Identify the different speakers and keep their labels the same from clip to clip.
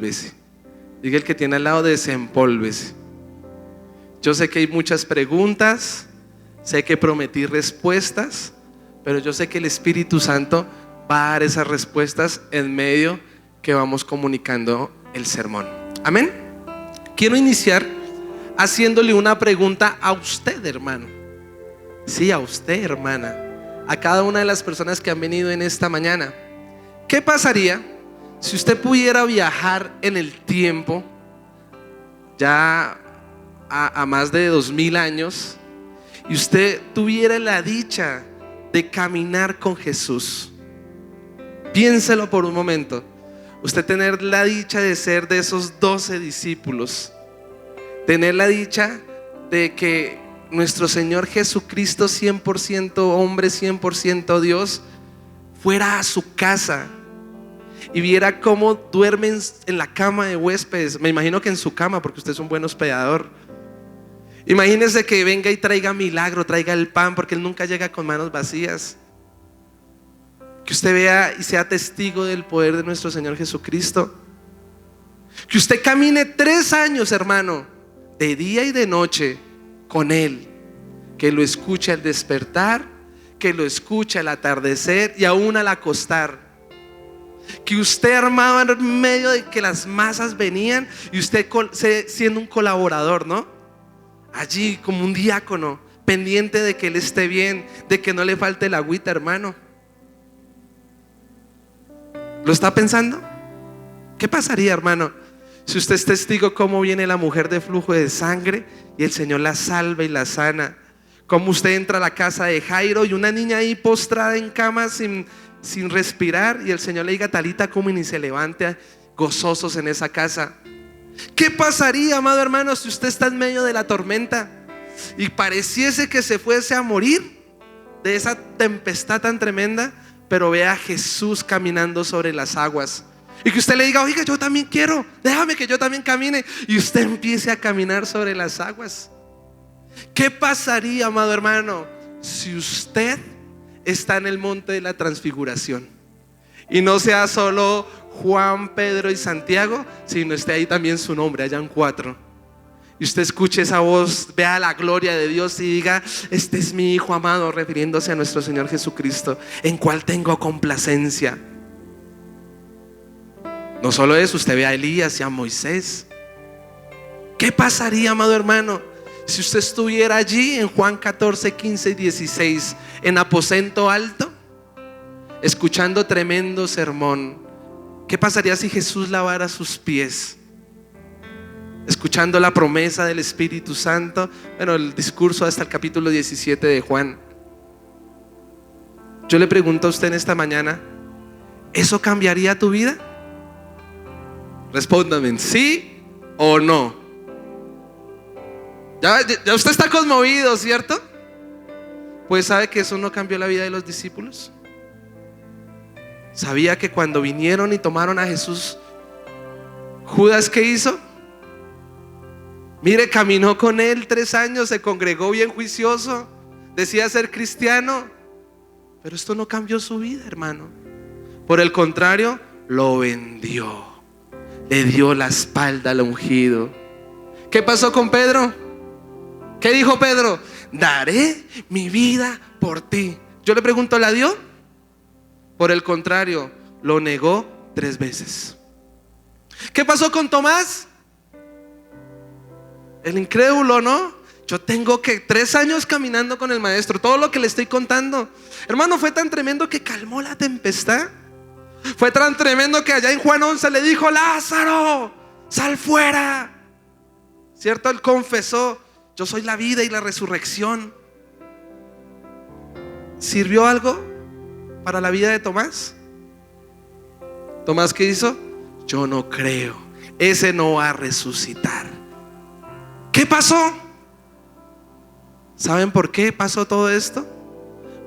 Speaker 1: Diga el que tiene al lado, desempólvese. Yo sé que hay muchas preguntas, sé que prometí respuestas, pero yo sé que el Espíritu Santo va a dar esas respuestas en medio que vamos comunicando el sermón. Amén. Quiero iniciar haciéndole una pregunta a usted, hermano. Sí, a usted, hermana. A cada una de las personas que han venido en esta mañana. ¿Qué pasaría si usted pudiera viajar en el tiempo ya a más de 2000 años y usted tuviera la dicha de caminar con Jesús? Piénselo por un momento. Usted tener la dicha de ser de esos 12 discípulos, tener la dicha de que nuestro Señor Jesucristo, 100% hombre, 100% Dios, fuera a su casa y viera cómo duermen en la cama de huéspedes. Me imagino que en su cama, porque usted es un buen hospedador. Imagínese que venga y traiga milagro, traiga el pan, porque Él nunca llega con manos vacías. Que usted vea y sea testigo del poder de nuestro Señor Jesucristo. Que usted camine 3 años, hermano, de día y de noche con Él. Que lo escuche al despertar, que lo escuche al atardecer y aún al acostar. Que usted, hermano, en medio de que las masas venían y usted siendo un colaborador, ¿no? Allí como un diácono, pendiente de que Él esté bien, de que no le falte el agüita, hermano. ¿Lo está pensando? ¿Qué pasaría, hermano, si usted es testigo cómo viene la mujer de flujo de sangre y el Señor la salva y la sana? Cómo usted entra a la casa de Jairo y una niña ahí postrada en cama sin respirar, y el Señor le diga Talita cumi, y se levante gozosos en esa casa. ¿Qué pasaría, amado hermano, si usted está en medio de la tormenta y pareciese que se fuese a morir de esa tempestad tan tremenda, pero vea a Jesús caminando sobre las aguas? Y que usted le diga, oiga, yo también quiero, déjame que yo también camine. Y usted empiece a caminar sobre las aguas. ¿Qué pasaría, amado hermano, si usted está en el monte de la transfiguración y no sea solo Juan, Pedro y Santiago, sino esté ahí también su nombre, hayan 4, y usted escuche esa voz, vea la gloria de Dios y diga, este es mi Hijo amado, refiriéndose a nuestro Señor Jesucristo, en cual tengo complacencia? No solo eso, usted ve a Elías y a Moisés. ¿Qué pasaría, amado hermano, si usted estuviera allí en Juan 14, 15 y 16, en aposento alto, escuchando tremendo sermón? ¿Qué pasaría si Jesús lavara sus pies? Escuchando la promesa del Espíritu Santo. Bueno, el discurso hasta el capítulo 17 de Juan. Yo le pregunto a usted en esta mañana, ¿eso cambiaría tu vida? Respóndame, ¿sí o no? Ya usted está conmovido, ¿cierto? Pues ¿sabe que eso no cambió la vida de los discípulos? ¿Sabía que cuando vinieron y tomaron a Jesús, Judas, ¿qué hizo? Mire, caminó con Él 3 años, se congregó bien juicioso, decía ser cristiano, pero esto no cambió su vida, hermano. Por el contrario, lo vendió, le dio la espalda al ungido. ¿Qué pasó con Pedro? ¿Qué dijo Pedro? Daré mi vida por ti. Yo le pregunto, ¿la dio? Por el contrario, lo negó 3 veces. ¿Qué pasó con Tomás? El incrédulo, ¿no? Yo tengo que 3 años caminando con el maestro, todo lo que le estoy contando. Hermano, fue tan tremendo que calmó la tempestad. Fue tan tremendo que allá en Juan 11 le dijo, Lázaro, sal fuera. ¿Cierto? Él confesó, yo soy la vida y la resurrección. ¿Sirvió algo para la vida de Tomás? ¿Tomás qué hizo? Yo no creo, ese no va a resucitar. ¿Qué pasó? ¿Saben por qué pasó todo esto?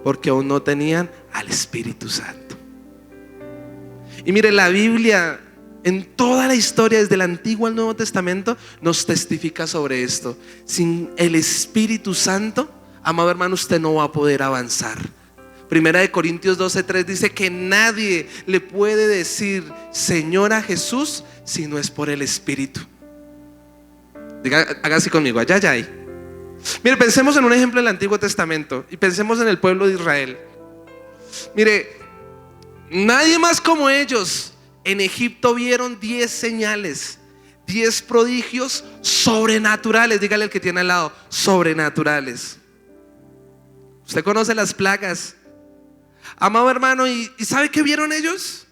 Speaker 1: Porque aún no tenían al Espíritu Santo. Y mire, la Biblia en toda la historia, desde el Antiguo al Nuevo Testamento, nos testifica sobre esto. Sin el Espíritu Santo, amado hermano, usted no va a poder avanzar. Primera de Corintios 12:3 dice que nadie le puede decir Señor a Jesús si no es por el Espíritu. Diga, haga así conmigo, allá, allá. Mire, pensemos en un ejemplo del Antiguo Testamento y pensemos en el pueblo de Israel. Mire, nadie más como ellos. En Egipto vieron 10 señales, 10 prodigios sobrenaturales. Dígale al que tiene al lado, sobrenaturales. Usted conoce las plagas, amado hermano, ¿y sabe qué vieron ellos?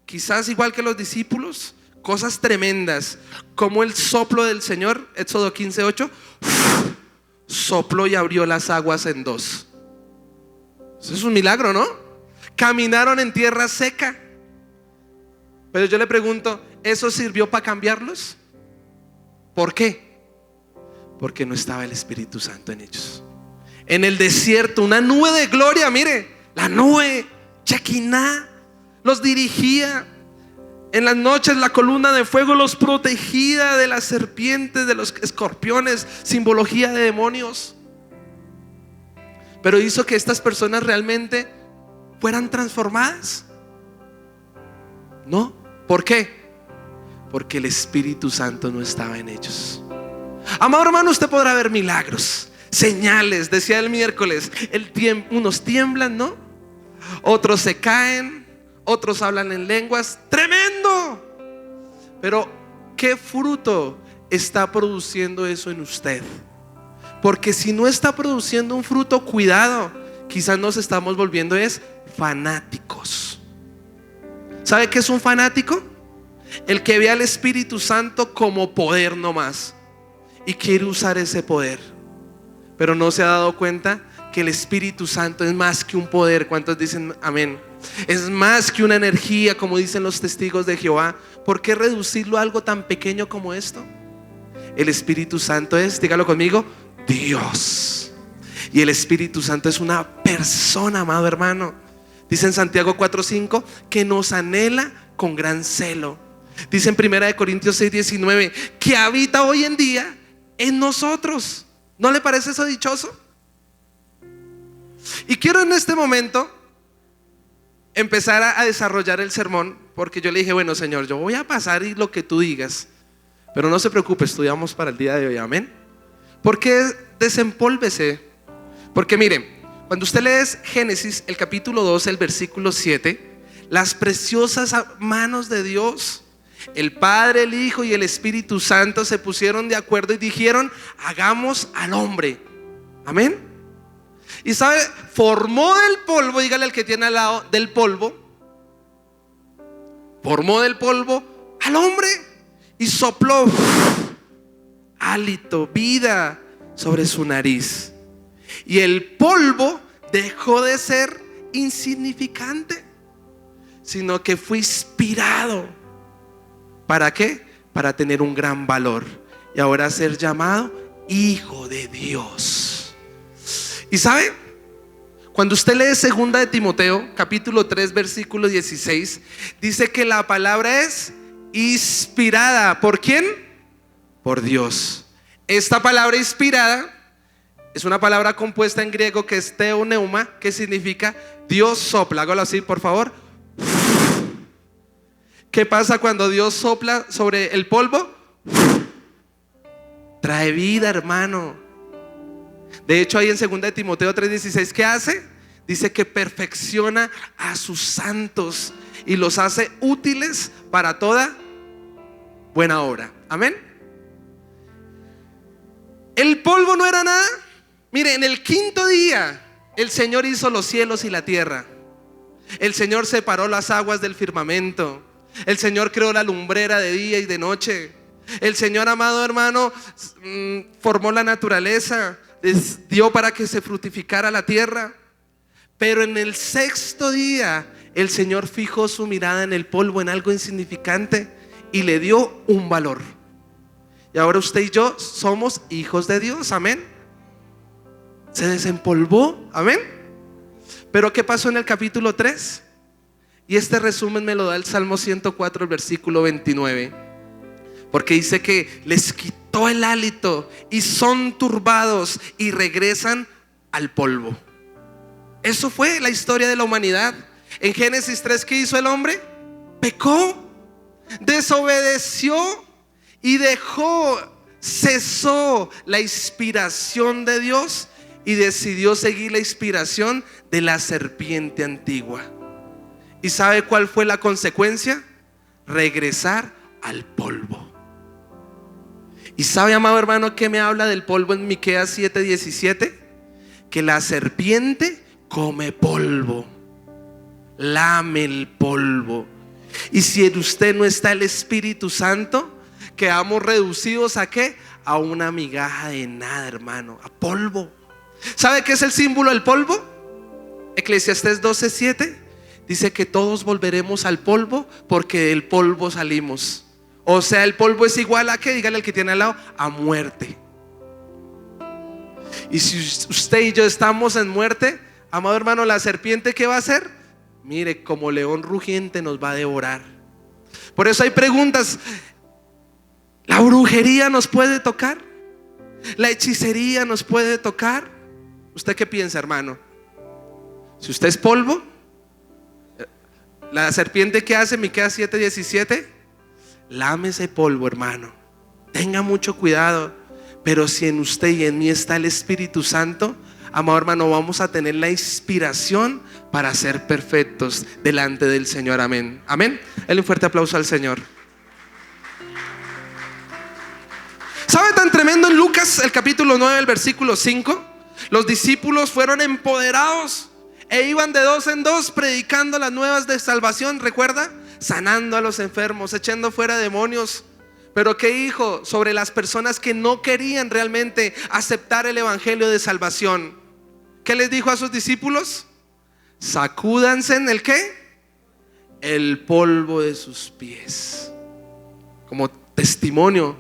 Speaker 1: Quizás igual que los discípulos, cosas tremendas, como el soplo del Señor. Éxodo 15:8, sopló y abrió las aguas en dos. Eso es un milagro, ¿no? Caminaron en tierra seca. Pero yo le pregunto, ¿eso sirvió para cambiarlos? ¿Por qué? Porque no estaba el Espíritu Santo en ellos. En el desierto, una nube de gloria, mire, la nube, Shekinah, los dirigía. En las noches la columna de fuego los protegía de las serpientes, de los escorpiones, simbología de demonios. Pero hizo que estas personas realmente fueran transformadas. No, ¿por qué? Porque el Espíritu Santo no estaba en ellos. Amado hermano, usted podrá ver milagros, señales. Decía el miércoles, unos tiemblan, ¿no? Otros se caen, otros hablan en lenguas. ¡Tremendo! Pero ¿qué fruto está produciendo eso en usted? Porque si no está produciendo un fruto, cuidado, quizás nos estamos volviendo fanáticos. ¿Sabe qué es un fanático? El que ve al Espíritu Santo como poder nomás y quiere usar ese poder, pero no se ha dado cuenta que el Espíritu Santo es más que un poder. ¿Cuántos dicen amén? Es más que una energía, como dicen los testigos de Jehová. ¿Por qué reducirlo a algo tan pequeño como esto? El Espíritu Santo es, dígalo conmigo, Dios. Y el Espíritu Santo es una persona, amado hermano. Dice en Santiago 4:5 que nos anhela con gran celo. Dice en Primera de Corintios 6:19 que habita hoy en día en nosotros. ¿No le parece eso dichoso? Y quiero en este momento empezar a desarrollar el sermón, porque yo le dije, bueno, Señor, yo voy a pasar y lo que tú digas, pero no se preocupe, estudiamos para el día de hoy, amén. Porque desempólvese. Porque miren, cuando usted lee Génesis, el capítulo 12, el versículo 7, las preciosas manos de Dios, el Padre, el Hijo y el Espíritu Santo se pusieron de acuerdo y dijeron, hagamos al hombre. Amén. Y sabe, formó del polvo, dígale al que tiene al lado, del polvo, formó del polvo al hombre y sopló hálito, vida sobre su nariz. Y el polvo dejó de ser insignificante, sino que fue inspirado. ¿Para qué? Para tener un gran valor y ahora ser llamado Hijo de Dios. Y sabe, cuando usted lee 2 de Timoteo capítulo 3 versículo 16, dice que la palabra es inspirada. ¿Por quién? Por Dios. Esta palabra inspirada es una palabra compuesta en griego que es theoneuma, que significa Dios sopla. Hágalo así, por favor. ¿Qué pasa cuando Dios sopla sobre el polvo? Trae vida, hermano. De hecho, ahí en 2 de Timoteo 3:16, ¿qué hace? Dice que perfecciona a sus santos y los hace útiles para toda buena obra. Amén. El polvo no era nada. Mire, en el quinto día el Señor hizo los cielos y la tierra. El Señor separó las aguas del firmamento. El Señor creó la lumbrera de día y de noche. El Señor, amado hermano, formó la naturaleza, les dio para que se fructificara la tierra. Pero en el sexto día el Señor fijó su mirada en el polvo, en algo insignificante, y le dio un valor. Y ahora usted y yo somos hijos de Dios, amén. Se desempolvó, amén. Pero ¿qué pasó en el capítulo 3? Y este resumen me lo da el Salmo 104, el versículo 29. Porque dice que les quitó el hálito y son turbados y regresan al polvo. Eso fue la historia de la humanidad. En Génesis 3, ¿qué hizo el hombre? Pecó, desobedeció y cesó la inspiración de Dios y decidió seguir la inspiración de la serpiente antigua. ¿Y sabe cuál fue la consecuencia? Regresar al polvo. ¿Y sabe, amado hermano, qué me habla del polvo en Miqueas 7:17? Que la serpiente come polvo, lame el polvo. Y si en usted no está el Espíritu Santo, quedamos reducidos ¿a qué? A una migaja de nada, hermano, a polvo. ¿Sabe qué es el símbolo del polvo? Eclesiastés 12:7 dice que todos volveremos al polvo, porque del polvo salimos. O sea, el polvo es igual a ¿qué? Dígale al que tiene al lado, a muerte. Y si usted y yo estamos en muerte, amado hermano, la serpiente ¿qué va a hacer? Mire, como león rugiente nos va a devorar. Por eso hay preguntas. ¿La brujería nos puede tocar? ¿La hechicería nos puede tocar? ¿Usted qué piensa, hermano? Si usted es polvo, la serpiente ¿qué hace? Miqueas 7:17, lame ese polvo, hermano. Tenga mucho cuidado. Pero si en usted y en mí está el Espíritu Santo, amado hermano, vamos a tener la inspiración para ser perfectos delante del Señor. Amén. Amén. Dale un fuerte aplauso al Señor. ¿Sabe tan tremendo en Lucas el capítulo 9, el versículo 5? Los discípulos fueron empoderados e iban de dos en dos predicando las nuevas de salvación. ¿Recuerda? Sanando a los enfermos, echando fuera demonios. Pero ¿qué dijo sobre las personas que no querían realmente aceptar el evangelio de salvación? ¿Qué les dijo a sus discípulos? Sacúdanse en el ¿qué? El polvo de sus pies. Como testimonio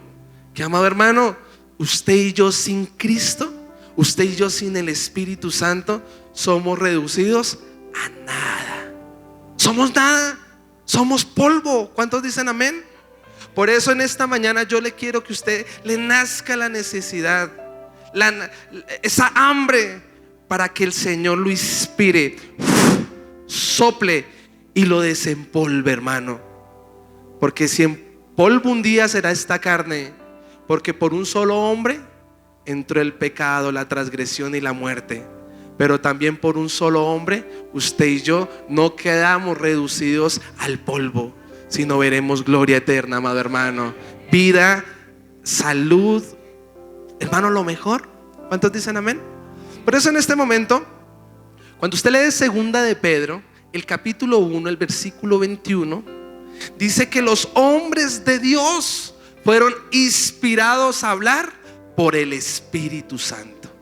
Speaker 1: que, amado hermano, usted y yo sin Cristo, usted y yo sin el Espíritu Santo, somos reducidos a nada. Somos nada, somos polvo. ¿Cuántos dicen amén? Por eso en esta mañana yo le quiero que usted le nazca la necesidad, esa hambre, para que el Señor lo inspire, sople y lo desempolve, hermano. Porque si en polvo un día será esta carne, porque por un solo hombre entró el pecado, la transgresión y la muerte. Pero también por un solo hombre, usted y yo no quedamos reducidos al polvo, sino veremos gloria eterna, amado hermano. Vida, salud, hermano, lo mejor. ¿Cuántos dicen amén? Por eso en este momento, cuando usted lee segunda de Pedro, el capítulo 1, el versículo 21, dice que los hombres de Dios fueron inspirados a hablar por el Espíritu Santo.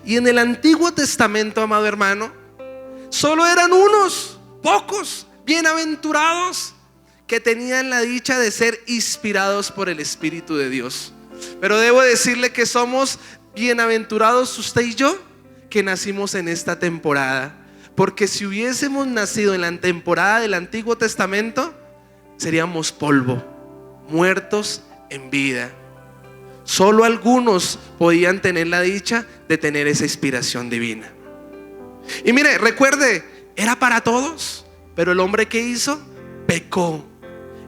Speaker 1: Y en el Antiguo Testamento, amado hermano, solo eran unos pocos bienaventurados que tenían la dicha de ser inspirados por el Espíritu de Dios. Pero debo decirle que somos bienaventurados usted y yo, que nacimos en esta temporada. Porque si hubiésemos nacido en la temporada del Antiguo Testamento, seríamos polvo, muertos en vida. Solo algunos podían tener la dicha de tener esa inspiración divina. Y mire, recuerde, era para todos, pero el hombre que hizo, pecó.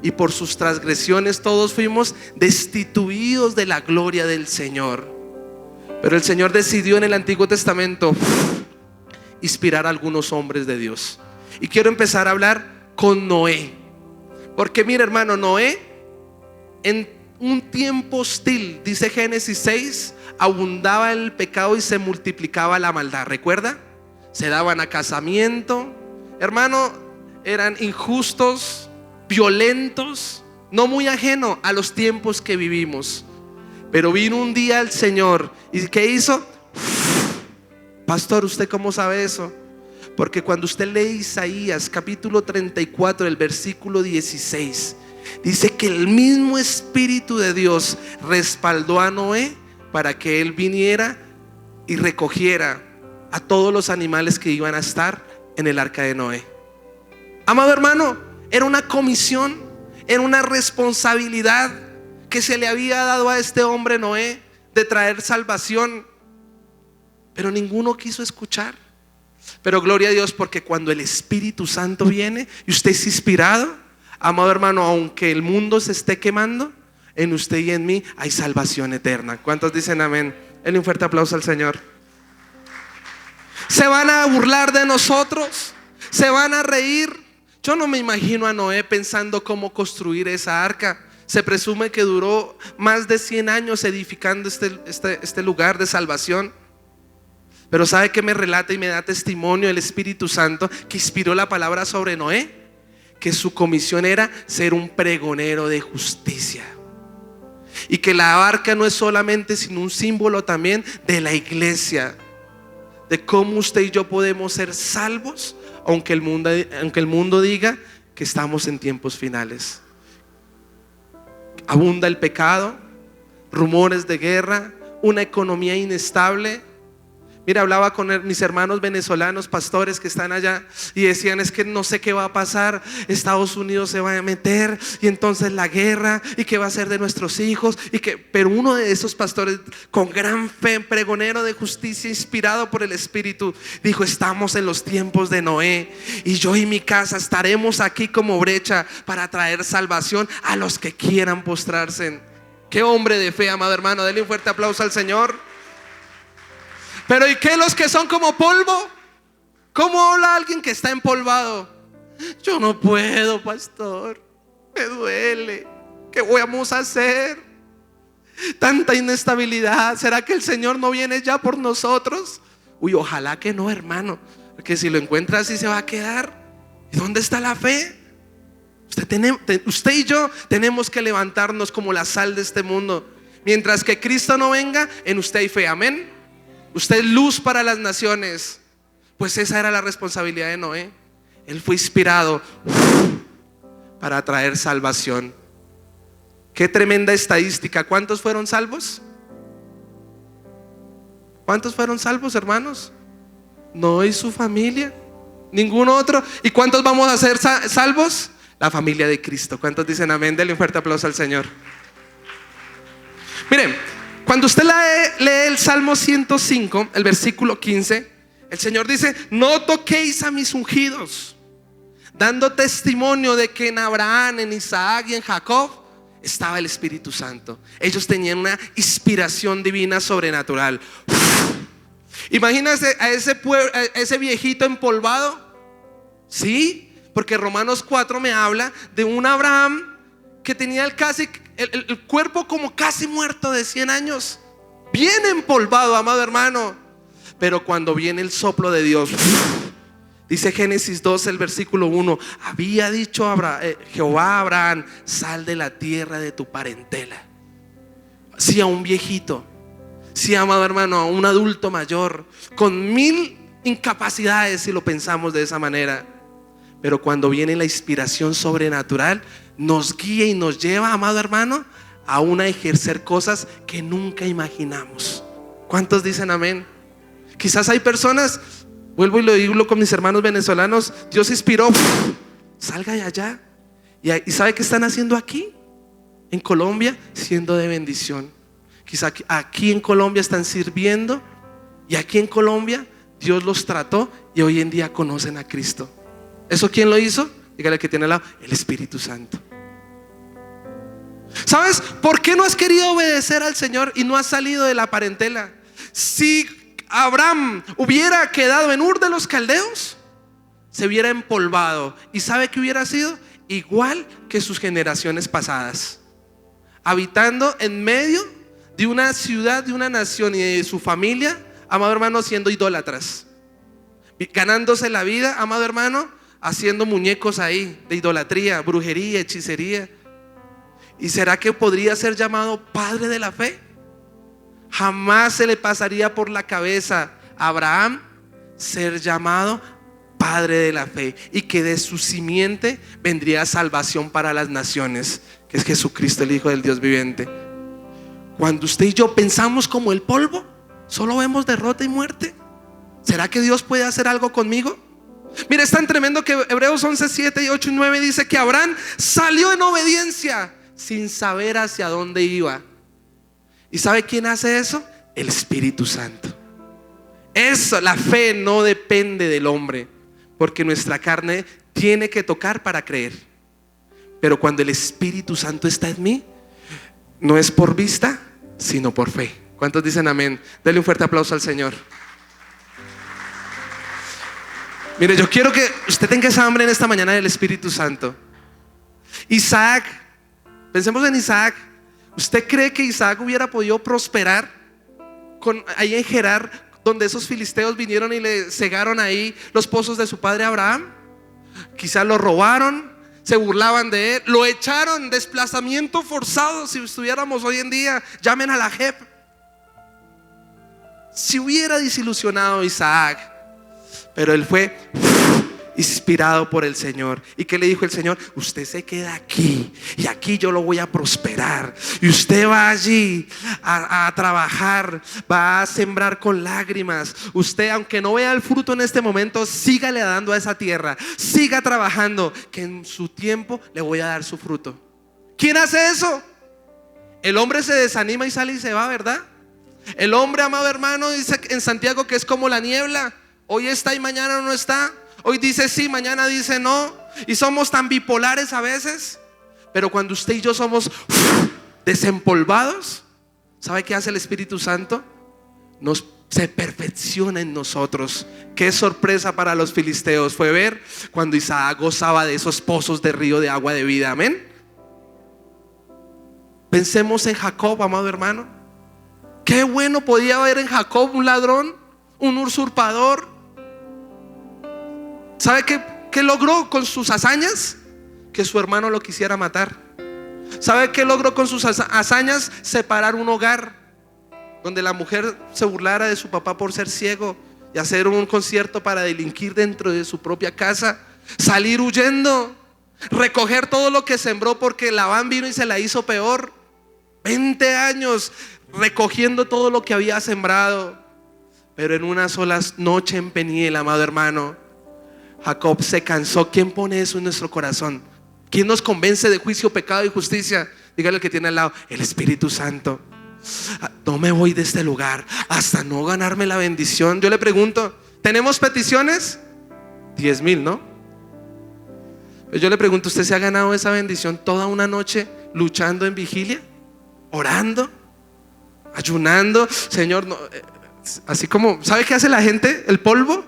Speaker 1: Y por sus transgresiones todos fuimos destituidos de la gloria del Señor. Pero el Señor decidió en el Antiguo Testamento inspirar a algunos hombres de Dios. Y quiero empezar a hablar con Noé. Porque mire, hermano, Noé en un tiempo hostil, dice Génesis 6, abundaba el pecado y se multiplicaba la maldad. ¿Recuerda? Se daban a casamiento, hermano, eran injustos, violentos, no muy ajeno a los tiempos que vivimos. Pero vino un día el Señor y ¿qué hizo? Pastor, ¿usted cómo sabe eso? Porque cuando usted lee Isaías capítulo 34, el versículo 16, dice que el mismo Espíritu de Dios respaldó a Noé para que él viniera y recogiera a todos los animales que iban a estar en el arca de Noé. Amado hermano, era una comisión, era una responsabilidad que se le había dado a este hombre Noé de traer salvación. Pero ninguno quiso escuchar. Pero gloria a Dios, porque cuando el Espíritu Santo viene y usted es inspirado, amado hermano, aunque el mundo se esté quemando, en usted y en mí hay salvación eterna. ¿Cuántos dicen amén? Denle un fuerte aplauso al Señor. Se van a burlar de nosotros, se van a reír. Yo no me imagino a Noé pensando cómo construir esa arca. Se presume que duró más de 100 años edificando este lugar de salvación. Pero ¿sabe qué me relata y me da testimonio el Espíritu Santo que inspiró la palabra sobre Noé? Que su comisión era ser un pregonero de justicia. Y que la arca no es solamente sino un símbolo también de la iglesia, de cómo usted y yo podemos ser salvos, aunque el mundo diga que estamos en tiempos finales. Abunda el pecado, rumores de guerra, una economía inestable. Mira, hablaba con mis hermanos venezolanos, pastores que están allá, y decían: es que no sé qué va a pasar, Estados Unidos se va a meter, y entonces la guerra, y qué va a ser de nuestros hijos, pero uno de esos pastores, con gran fe, pregonero de justicia, inspirado por el Espíritu, dijo: estamos en los tiempos de Noé, y yo y mi casa estaremos aquí como brecha para traer salvación a los que quieran postrarse. Qué hombre de fe, amado hermano, denle un fuerte aplauso al Señor. Pero ¿y qué los que son como polvo? ¿Cómo habla alguien que está empolvado? Yo no puedo, pastor, me duele. ¿Qué vamos a hacer? Tanta inestabilidad. ¿Será que el Señor no viene ya por nosotros? Uy, ojalá que no, hermano, porque si lo encuentra así se va a quedar. ¿Y dónde está la fe? Usted y yo tenemos que levantarnos como la sal de este mundo. Mientras que Cristo no venga, en usted hay fe, amén. Usted es luz para las naciones. Pues esa era la responsabilidad de Noé. Él fue inspirado para traer salvación. Qué tremenda estadística. ¿Cuántos fueron salvos? ¿Cuántos fueron salvos, hermanos? Noé y su familia, ningún otro. ¿Y cuántos vamos a ser salvos? La familia de Cristo. ¿Cuántos dicen amén? Denle un fuerte aplauso al Señor. Miren, cuando usted lee el Salmo 105, el versículo 15, el Señor dice: no toquéis a mis ungidos, dando testimonio de que en Abraham, en Isaac y en Jacob estaba el Espíritu Santo. Ellos tenían una inspiración divina sobrenatural. Imagínense a ese viejito empolvado. Sí, porque Romanos 4 me habla de un Abraham que tenía el cuerpo como casi muerto, de 100 años, bien empolvado, amado hermano. Pero cuando viene el soplo de Dios, dice Génesis 12, el versículo 1: había dicho Jehová a Abraham: sal de la tierra de tu parentela. Sí, a un viejito, sí, amado hermano, a un adulto mayor, con 1000 incapacidades, si lo pensamos de esa manera. Pero cuando viene la inspiración sobrenatural, nos guía y nos lleva, amado hermano, aún a ejercer cosas que nunca imaginamos. ¿Cuántos dicen amén? Quizás hay personas, vuelvo y lo digo con mis hermanos venezolanos, Dios inspiró, salga de allá. ¿Y sabe qué están haciendo aquí? En Colombia, siendo de bendición. Quizás aquí en Colombia están sirviendo, y aquí en Colombia Dios los trató y hoy en día conocen a Cristo. ¿Eso quién lo hizo? Dígale que tiene al lado: el Espíritu Santo. ¿Sabes por qué no has querido obedecer al Señor y no has salido de la parentela? Si Abraham hubiera quedado en Ur de los Caldeos, se hubiera empolvado. ¿Y sabe qué hubiera sido? Igual que sus generaciones pasadas, habitando en medio de una ciudad, de una nación y de su familia, amado hermano, siendo idólatras, ganándose la vida, amado hermano, haciendo muñecos ahí de idolatría, brujería, hechicería. ¿Y será que podría ser llamado padre de la fe? Jamás se le pasaría por la cabeza a Abraham ser llamado padre de la fe, y que de su simiente vendría salvación para las naciones, que es Jesucristo, el Hijo del Dios viviente. Cuando usted y yo pensamos como el polvo, solo vemos derrota y muerte. ¿Será que Dios puede hacer algo conmigo? Mira, es tan tremendo que Hebreos 11, 7 y 8 y 9 dice que Abraham salió en obediencia sin saber hacia dónde iba. ¿Y sabe quién hace eso? El Espíritu Santo. Eso, la fe no depende del hombre, porque nuestra carne tiene que tocar para creer. Pero cuando el Espíritu Santo está en mí, no es por vista, sino por fe. ¿Cuántos dicen amén? Denle un fuerte aplauso al Señor. Mire, yo quiero que usted tenga esa hambre en esta mañana del Espíritu Santo. Isaac, pensemos en Isaac. ¿Usted cree que Isaac hubiera podido prosperar ahí en Gerar, donde esos filisteos vinieron y le cegaron ahí los pozos de su padre Abraham? Quizás lo robaron, se burlaban de él, lo echaron, desplazamiento forzado. Si estuviéramos hoy en día, llamen a la JEP. Si hubiera desilusionado Isaac, pero él fue inspirado por el Señor. ¿Y qué le dijo el Señor? Usted se queda aquí y aquí yo lo voy a prosperar. Y usted va allí a trabajar, va a sembrar con lágrimas. Usted, aunque no vea el fruto en este momento, sígale dando a esa tierra, siga trabajando, que en su tiempo le voy a dar su fruto. ¿Quién hace eso? El hombre se desanima y sale y se va, ¿verdad? El hombre, amado hermano, dice en Santiago que es como la niebla. Hoy está y mañana no está. Hoy dice sí, mañana dice no. Y somos tan bipolares a veces. Pero cuando usted y yo somos desempolvados, ¿sabe qué hace el Espíritu Santo? Se perfecciona en nosotros. Qué sorpresa para los filisteos fue ver cuando Isaac gozaba de esos pozos de río de agua de vida. Amén. Pensemos en Jacob, amado hermano. Qué bueno podía haber en Jacob un ladrón, un usurpador. ¿Sabe qué logró con sus hazañas? Que su hermano lo quisiera matar. ¿Sabe qué logró con sus hazañas? Separar un hogar donde la mujer se burlara de su papá por ser ciego y hacer un concierto para delinquir dentro de su propia casa. Salir huyendo, recoger todo lo que sembró porque Labán vino y se la hizo peor. 20 años recogiendo todo lo que había sembrado. Pero en una sola noche en Peniel, amado hermano, Jacob se cansó. ¿Quién pone eso en nuestro corazón? ¿Quién nos convence de juicio, pecado y justicia? Dígale al que tiene al lado: el Espíritu Santo. No me voy de este lugar hasta no ganarme la bendición. Yo le pregunto, ¿tenemos peticiones? 10,000, ¿no? Yo le pregunto, ¿usted se ha ganado esa bendición toda una noche luchando en vigilia? Orando, ayunando. Señor, no, así como, ¿sabe qué hace la gente? El polvo.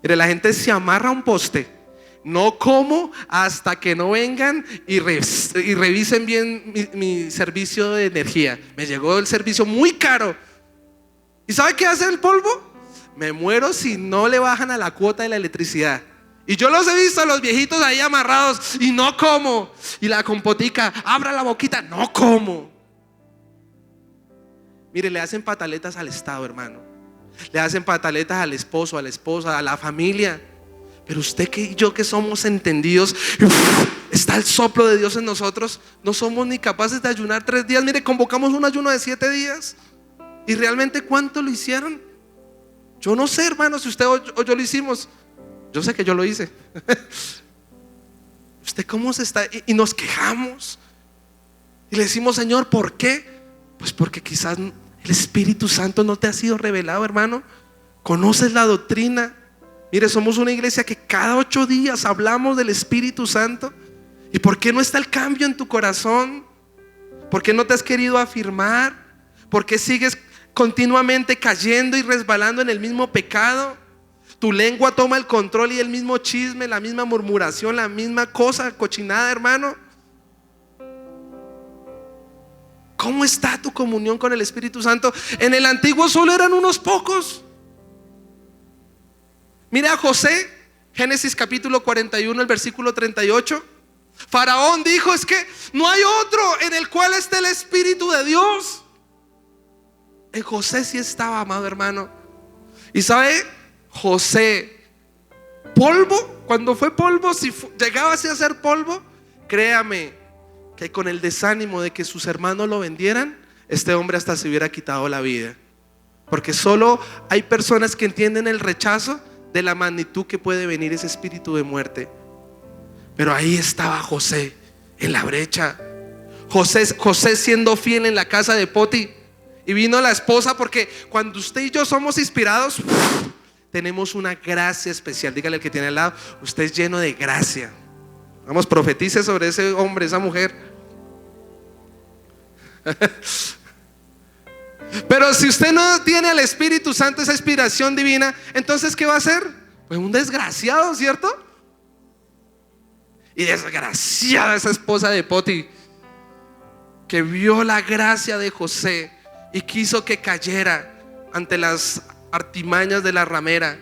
Speaker 1: Mire, la gente se amarra a un poste. No como hasta que no vengan y revisen bien mi servicio de energía. Me llegó el servicio muy caro. ¿Y sabe qué hace el polvo? Me muero si no le bajan a la cuota de la electricidad. Y yo los he visto a los viejitos ahí amarrados y no como. Y la compotica, abra la boquita, no como. Mire, le hacen pataletas al Estado, hermano. Le hacen pataletas al esposo, a la esposa, a la familia. Pero usted y yo, que somos entendidos, está el soplo de Dios en nosotros. No somos ni capaces de ayunar 3 días. Mire, convocamos un ayuno de 7 días. ¿Y realmente cuánto lo hicieron? Yo no sé, hermano, si usted o yo lo hicimos. Yo sé que yo lo hice. ¿Usted cómo se está? Y nos quejamos. Y le decimos, Señor, ¿por qué? Pues porque quizás el Espíritu Santo no te ha sido revelado, hermano. Conoces la doctrina. Mire, somos una iglesia que cada 8 días hablamos del Espíritu Santo. ¿Y por qué no está el cambio en tu corazón? ¿Por qué no te has querido afirmar? ¿Por qué sigues continuamente cayendo y resbalando en el mismo pecado? Tu lengua toma el control y el mismo chisme, la misma murmuración, la misma cosa cochinada, hermano. ¿Cómo está tu comunión con el Espíritu Santo? En el antiguo solo eran unos pocos. Mira a José, Génesis capítulo 41, el versículo 38. Faraón dijo: es que no hay otro en el cual esté el Espíritu de Dios. En José sí estaba, amado hermano. Y sabe, José, polvo, cuando fue polvo, si llegaba así a ser polvo, créame que con el desánimo de que sus hermanos lo vendieran, este hombre hasta se hubiera quitado la vida. Porque solo hay personas que entienden el rechazo de la magnitud que puede venir ese espíritu de muerte. Pero ahí estaba José, en la brecha. José siendo fiel en la casa de Poti. Y vino la esposa, porque cuando usted y yo somos inspirados, tenemos una gracia especial. Dígale al que tiene al lado: usted es lleno de gracia. Vamos, profetice sobre ese hombre, esa mujer. Pero si usted no tiene al Espíritu Santo, esa inspiración divina, entonces ¿qué va a hacer? Pues un desgraciado, ¿cierto? Y desgraciada esa esposa de Poti, que vio la gracia de José y quiso que cayera ante las artimañas de la ramera.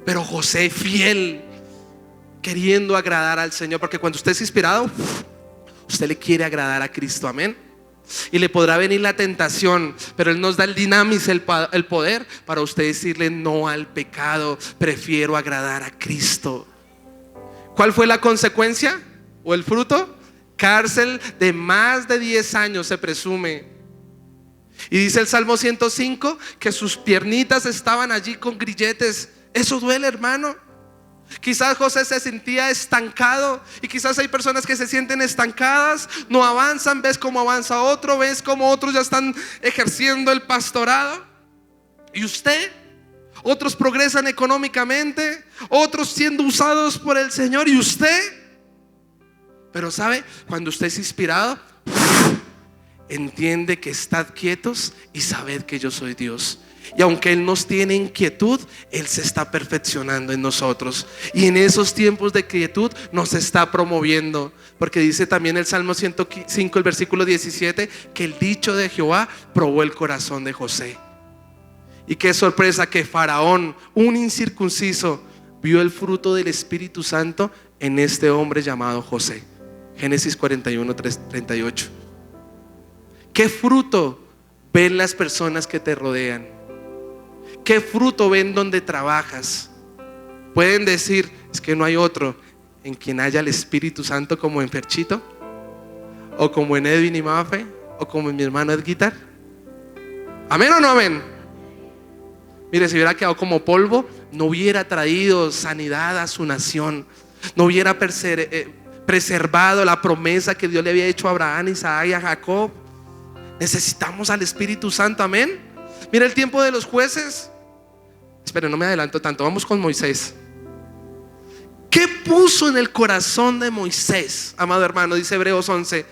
Speaker 1: Pero José, fiel, queriendo agradar al Señor, porque cuando usted es inspirado, usted le quiere agradar a Cristo, amén. Y le podrá venir la tentación, pero Él nos da el dinamis, el poder para usted decirle no al pecado. Prefiero agradar a Cristo. ¿Cuál fue la consecuencia o el fruto? Cárcel de más de 10 años se presume. Y dice el Salmo 105 que sus piernitas estaban allí con grilletes. Eso duele, hermano. Quizás José se sentía estancado, y quizás hay personas que se sienten estancadas, no avanzan. Ves cómo avanza otro, ves cómo otros ya están ejerciendo el pastorado. ¿Y usted? Otros progresan económicamente, otros siendo usados por el Señor. ¿Y usted? Pero ¿sabe? Cuando usted es inspirado, entiende que estad quietos y sabed que yo soy Dios. Y aunque Él nos tiene inquietud, Él se está perfeccionando en nosotros. Y en esos tiempos de quietud nos está promoviendo. Porque dice también el Salmo 105, el versículo 17, que el dicho de Jehová probó el corazón de José. Y qué sorpresa que Faraón, un incircunciso, vio el fruto del Espíritu Santo en este hombre llamado José. Génesis 41, 38. ¿Qué fruto ven las personas que te rodean? ¿Qué fruto ven donde trabajas? Pueden decir: es que no hay otro en quien haya el Espíritu Santo como en Ferchito, o como en Edwin y Mafe, o como en mi hermano Ed Guitar. ¿Amén o no amén? Mire, si hubiera quedado como polvo, no hubiera traído sanidad a su nación, no hubiera preservado la promesa que Dios le había hecho a Abraham, Isaac y a Jacob. Necesitamos al Espíritu Santo, amén. Mira el tiempo de los jueces. Espera, no me adelanto tanto, vamos con Moisés. ¿Qué puso en el corazón de Moisés, amado hermano? Dice Hebreos 11,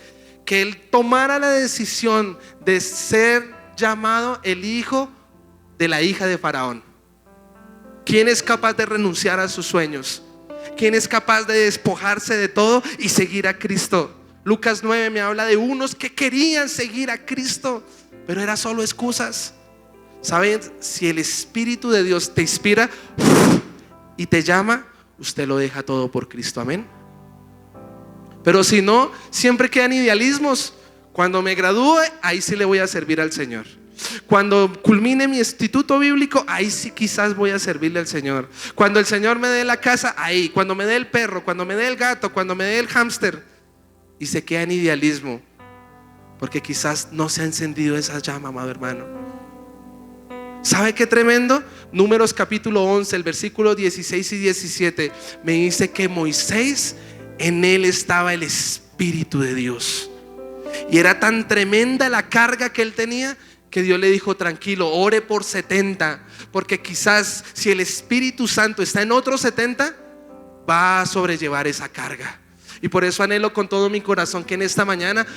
Speaker 1: que él tomara la decisión de ser llamado el hijo de la hija de Faraón. ¿Quién es capaz de renunciar a sus sueños? ¿Quién es capaz de despojarse de todo y seguir a Cristo? Lucas 9 me habla de unos que querían seguir a Cristo, pero era solo excusas. ¿Saben? Si el Espíritu de Dios te inspira y te llama, usted lo deja todo por Cristo, amén. Pero si no, siempre quedan idealismos. Cuando me gradúe, ahí sí le voy a servir al Señor. Cuando culmine mi instituto bíblico, ahí sí quizás voy a servirle al Señor. Cuando el Señor me dé la casa, ahí. Cuando me dé el perro, cuando me dé el gato, cuando me dé el hámster. Y se queda en idealismo, porque quizás no se ha encendido esa llama, amado hermano. ¿Sabe qué tremendo? Números capítulo 11, el versículo 16 y 17 me dice que Moisés, en él estaba el Espíritu de Dios. Y era tan tremenda la carga que él tenía, que Dios le dijo: tranquilo, ore por 70, porque quizás si el Espíritu Santo está en otros 70, va a sobrellevar esa carga. Y por eso anhelo con todo mi corazón que en esta mañana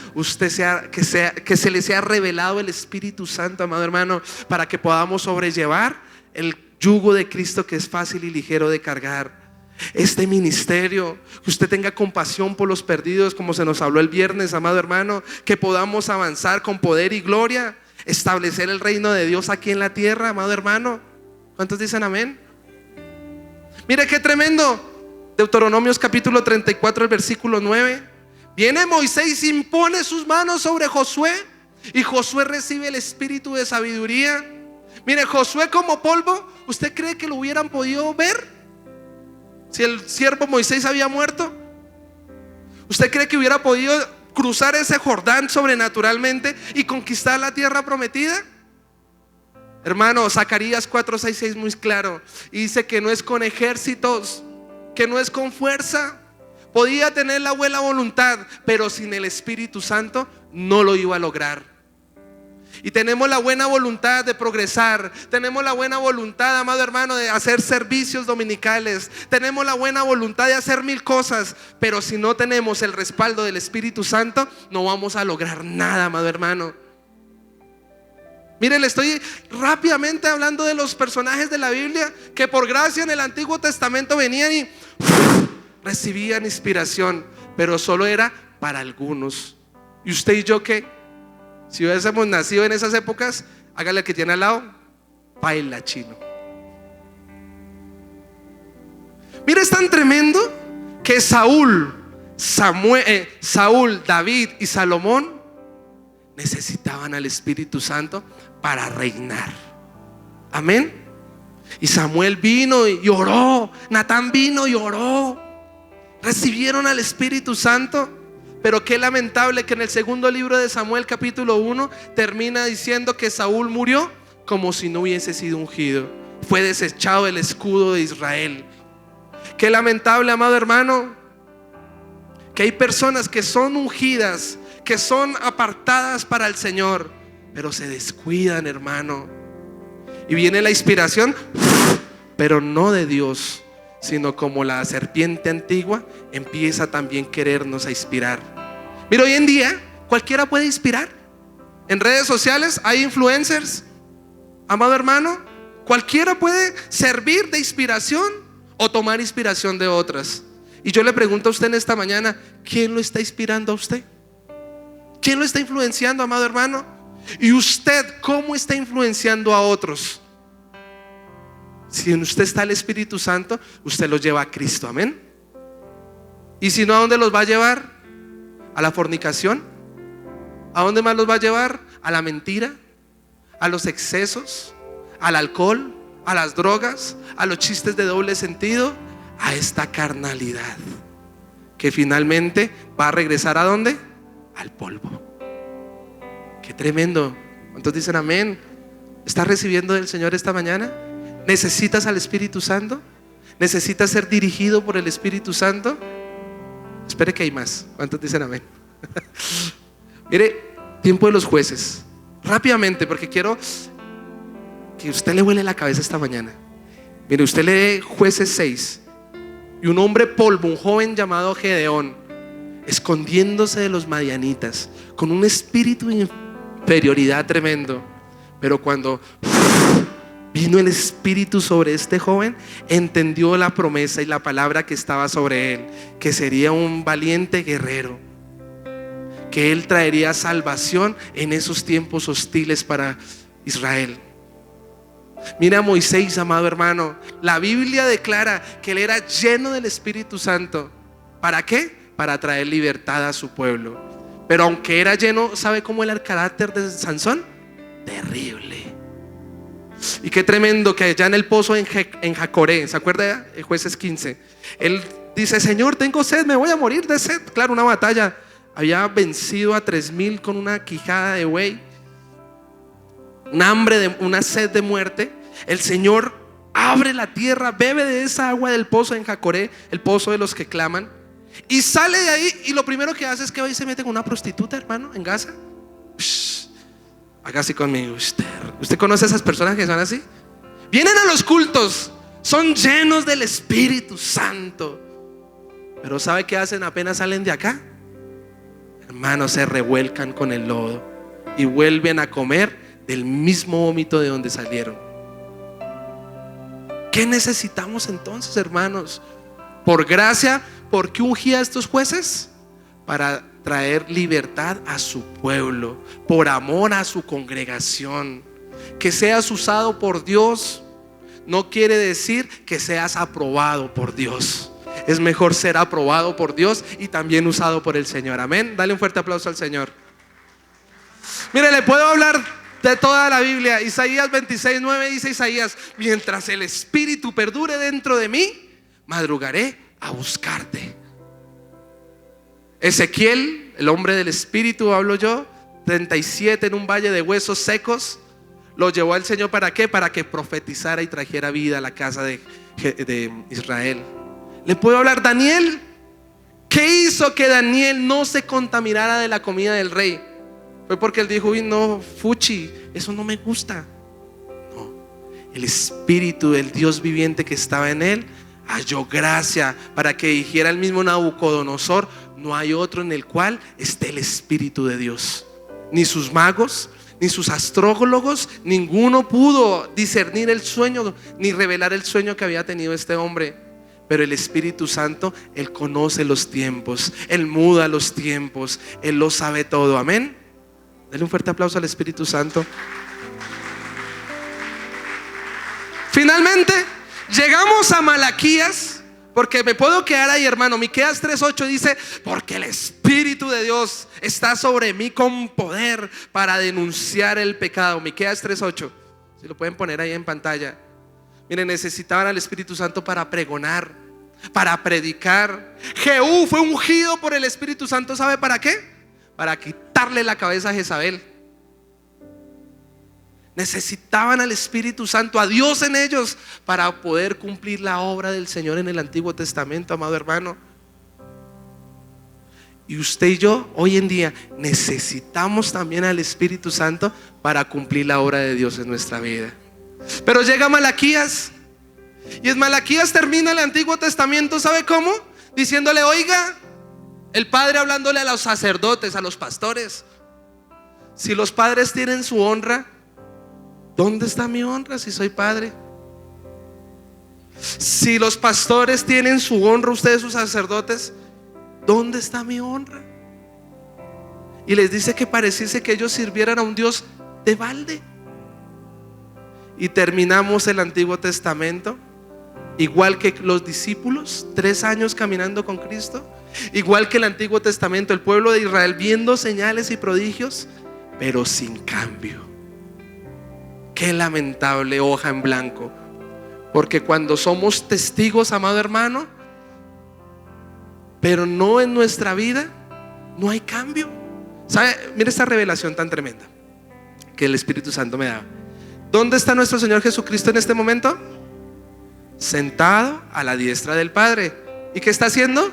Speaker 1: que se le sea revelado el Espíritu Santo, amado hermano, para que podamos sobrellevar el yugo de Cristo, que es fácil y ligero de cargar. Este ministerio, que usted tenga compasión por los perdidos, como se nos habló el viernes, amado hermano, que podamos avanzar con poder y gloria, establecer el reino de Dios aquí en la tierra, amado hermano. ¿Cuántos dicen amén? Mire qué tremendo. Deuteronomios capítulo 34, el versículo 9. Viene Moisés y impone sus manos sobre Josué, y Josué recibe el espíritu de sabiduría. Mire, Josué como polvo, ¿usted cree que lo hubieran podido ver si el siervo Moisés había muerto? ¿Usted cree que hubiera podido cruzar ese Jordán sobrenaturalmente y conquistar la tierra prometida? Hermano, Zacarías 4:6 muy claro, y dice que no es con ejércitos, que no es con fuerza. Podía tener la buena voluntad, pero sin el Espíritu Santo no lo iba a lograr. Y tenemos la buena voluntad de progresar. Tenemos la buena voluntad, amado hermano, de hacer servicios dominicales. Tenemos la buena voluntad de hacer mil cosas. Pero si no tenemos el respaldo del Espíritu Santo, no vamos a lograr nada, amado hermano. Mire, le estoy rápidamente hablando de los personajes de la Biblia que por gracia en el Antiguo Testamento venían y recibían inspiración, pero solo era para algunos. ¿Y usted y yo qué? Si hubiésemos nacido en esas épocas, hágale al que tiene al lado, baila chino. Mire, es tan tremendo que Saúl, David y Salomón necesitaban al Espíritu Santo para reinar. Amén. Y Samuel vino y oró, Natán vino y oró, recibieron al Espíritu Santo. Pero qué lamentable que en el segundo libro de Samuel, capítulo 1, termina diciendo que Saúl murió como si no hubiese sido ungido. Fue desechado el escudo de Israel. Qué lamentable, amado hermano, que hay personas que son ungidas, que son apartadas para el Señor, pero se descuidan, hermano. Y viene la inspiración, pero no de Dios, sino como la serpiente antigua empieza también a querernos a inspirar. Mira, hoy en día cualquiera puede inspirar. En redes sociales hay influencers, amado hermano. Cualquiera puede servir de inspiración o tomar inspiración de otras. Y yo le pregunto a usted en esta mañana, ¿quién lo está inspirando a usted? ¿Quién lo está influenciando, amado hermano? ¿Y usted cómo está influenciando a otros? Si en usted está el Espíritu Santo, usted los lleva a Cristo, amén. Y si no, ¿a dónde los va a llevar? ¿A la fornicación? ¿A dónde más los va a llevar? ¿A la mentira? ¿A los excesos? ¿Al alcohol? ¿A las drogas? ¿A los chistes de doble sentido? A esta carnalidad que finalmente va a regresar ¿a dónde? Al polvo. Qué tremendo. ¿Cuántos dicen amén? ¿Estás recibiendo del Señor esta mañana? ¿Necesitas al Espíritu Santo? ¿Necesitas ser dirigido por el Espíritu Santo? Espere que hay más. ¿Cuántos dicen amén? Mire, tiempo de los jueces. Rápidamente, porque quiero que usted le huele la cabeza esta mañana. Mire, usted lee Jueces 6. Y un hombre polvo, un joven llamado Gedeón, escondiéndose de los madianitas, con un espíritu de inferioridad tremendo. Pero cuando vino el Espíritu sobre este joven, entendió la promesa y la palabra que estaba sobre él, que sería un valiente guerrero, que él traería salvación en esos tiempos hostiles para Israel. Mira a Moisés, amado hermano. La Biblia declara que él era lleno del Espíritu Santo. ¿Para qué? Para traer libertad a su pueblo. Pero aunque era lleno, ¿sabe cómo era el carácter de Sansón? Terrible. Y qué tremendo que allá en el pozo en Jacoré, ¿se acuerda? En Jueces 15, él dice: Señor, tengo sed, me voy a morir de sed. Claro, una batalla. Había vencido a 3,000 con una quijada de buey, un hambre, una sed de muerte. El Señor abre la tierra, bebe de esa agua del pozo en Jacoré, el pozo de los que claman, y sale de ahí. Y lo primero que hace es que va y se mete con una prostituta, hermano, en Gaza. Haga así conmigo. ¿Usted conoce a esas personas que son así? Vienen a los cultos, son llenos del Espíritu Santo, pero ¿sabe qué hacen apenas salen de acá? Hermanos, se revuelcan con el lodo y vuelven a comer del mismo vómito de donde salieron. ¿Qué necesitamos entonces, hermanos? Por gracia, ¿por qué ungía a estos jueces? Para traer libertad a su pueblo, por amor a su congregación. Que seas usado por Dios no quiere decir que seas aprobado por Dios. Es mejor ser aprobado por Dios y también usado por el Señor. Amén. Dale un fuerte aplauso al Señor. Mire, le puedo hablar de toda la Biblia. Isaías 26:9 dice Isaías: mientras el Espíritu perdure dentro de mí, madrugaré a buscarte. Ezequiel, el hombre del Espíritu, hablo yo, 37, en un valle de huesos secos, lo llevó al Señor. ¿Para qué? Para que profetizara y trajera vida a la casa de Israel. Le puedo hablar Daniel. ¿Qué hizo que Daniel no se contaminara de la comida del rey? Fue porque él dijo: uy, no, fuchi, eso no me gusta. No, el espíritu del Dios viviente que estaba en él halló gracia para que dijera el mismo Nabucodonosor: no hay otro en el cual esté el espíritu de Dios. Ni sus magos, ni sus astrólogos, ninguno pudo discernir el sueño ni revelar el sueño que había tenido este hombre. Pero el Espíritu Santo, Él conoce los tiempos, Él muda los tiempos, Él lo sabe todo. Amén. Dale un fuerte aplauso al Espíritu Santo. Finalmente llegamos a Malaquías, porque me puedo quedar ahí, hermano. Miqueas 3:8 dice: porque el Espíritu de Dios está sobre mí con poder para denunciar el pecado. Miqueas 3:8, si lo pueden poner ahí en pantalla. Miren, necesitaban al Espíritu Santo para pregonar, para predicar. Jehú fue ungido por el Espíritu Santo, ¿sabe para qué? Para quitarle la cabeza a Jezabel. Necesitaban al Espíritu Santo, a Dios en ellos, para poder cumplir la obra del Señor en el Antiguo Testamento, amado hermano. Y usted y yo hoy en día necesitamos también al Espíritu Santo para cumplir la obra de Dios en nuestra vida. Pero llega Malaquías, y en Malaquías termina el Antiguo Testamento, ¿sabe cómo? Diciéndole: oiga, el padre hablándole a los sacerdotes, a los pastores: si los padres tienen su honra, ¿dónde está mi honra si soy padre? Si los pastores tienen su honra, ustedes sus sacerdotes, ¿dónde está mi honra? Y les dice que pareciese que ellos sirvieran a un Dios de balde. Y terminamos el Antiguo Testamento igual que los discípulos, 3 años caminando con Cristo. Igual que el Antiguo Testamento, el pueblo de Israel viendo señales y prodigios, pero sin cambio. Qué lamentable hoja en blanco. Porque cuando somos testigos, amado hermano, pero no en nuestra vida, no hay cambio. ¿Sabe? Mira esta revelación tan tremenda que el Espíritu Santo me da. ¿Dónde está nuestro Señor Jesucristo en este momento? Sentado a la diestra del Padre. ¿Y qué está haciendo?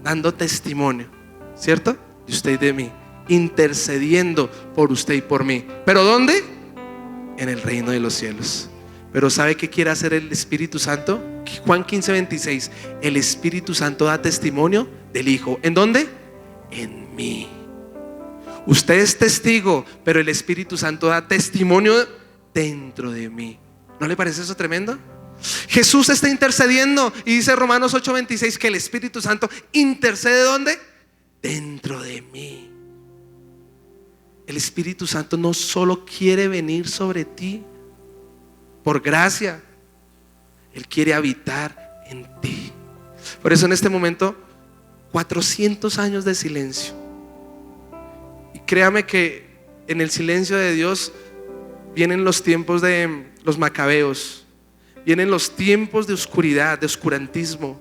Speaker 1: Dando testimonio, ¿cierto? De usted y de mí, intercediendo por usted y por mí. ¿Pero dónde? En el reino de los cielos. Pero ¿sabe qué quiere hacer el Espíritu Santo? Juan 15:26. El Espíritu Santo da testimonio del Hijo. ¿En dónde? En mí. Usted es testigo, pero el Espíritu Santo da testimonio dentro de mí. ¿No le parece eso tremendo? Jesús está intercediendo y dice Romanos 8:26 que el Espíritu Santo intercede ¿dónde? Dentro de mí. El Espíritu Santo no solo quiere venir sobre ti por gracia, Él quiere habitar en ti. Por eso en este momento 400 años de silencio. Y créame que en el silencio de Dios vienen los tiempos de los macabeos, vienen los tiempos de oscuridad, de oscurantismo,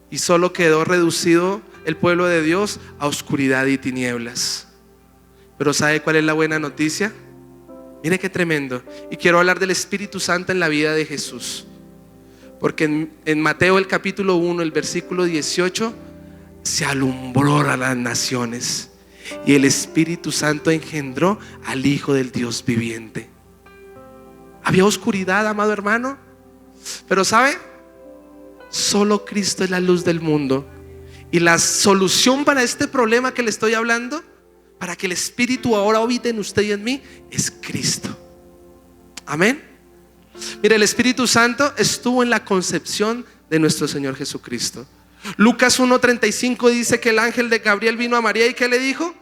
Speaker 1: y solo quedó reducido el pueblo de Dios a oscuridad y tinieblas. Pero ¿sabe cuál es la buena noticia? Mire qué tremendo. Y quiero hablar del Espíritu Santo en la vida de Jesús, porque en Mateo el capítulo 1, el versículo 18, se alumbró a las naciones y el Espíritu Santo engendró al Hijo del Dios viviente. Había oscuridad, amado hermano, pero ¿sabe? Solo Cristo es la luz del mundo. Y la solución para este problema que le estoy hablando, para que el Espíritu ahora habite en usted y en mí, es Cristo. Amén. Mire, el Espíritu Santo estuvo en la concepción de nuestro Señor Jesucristo. Lucas 1:35 dice que el ángel de Gabriel vino a María y ¿qué le dijo?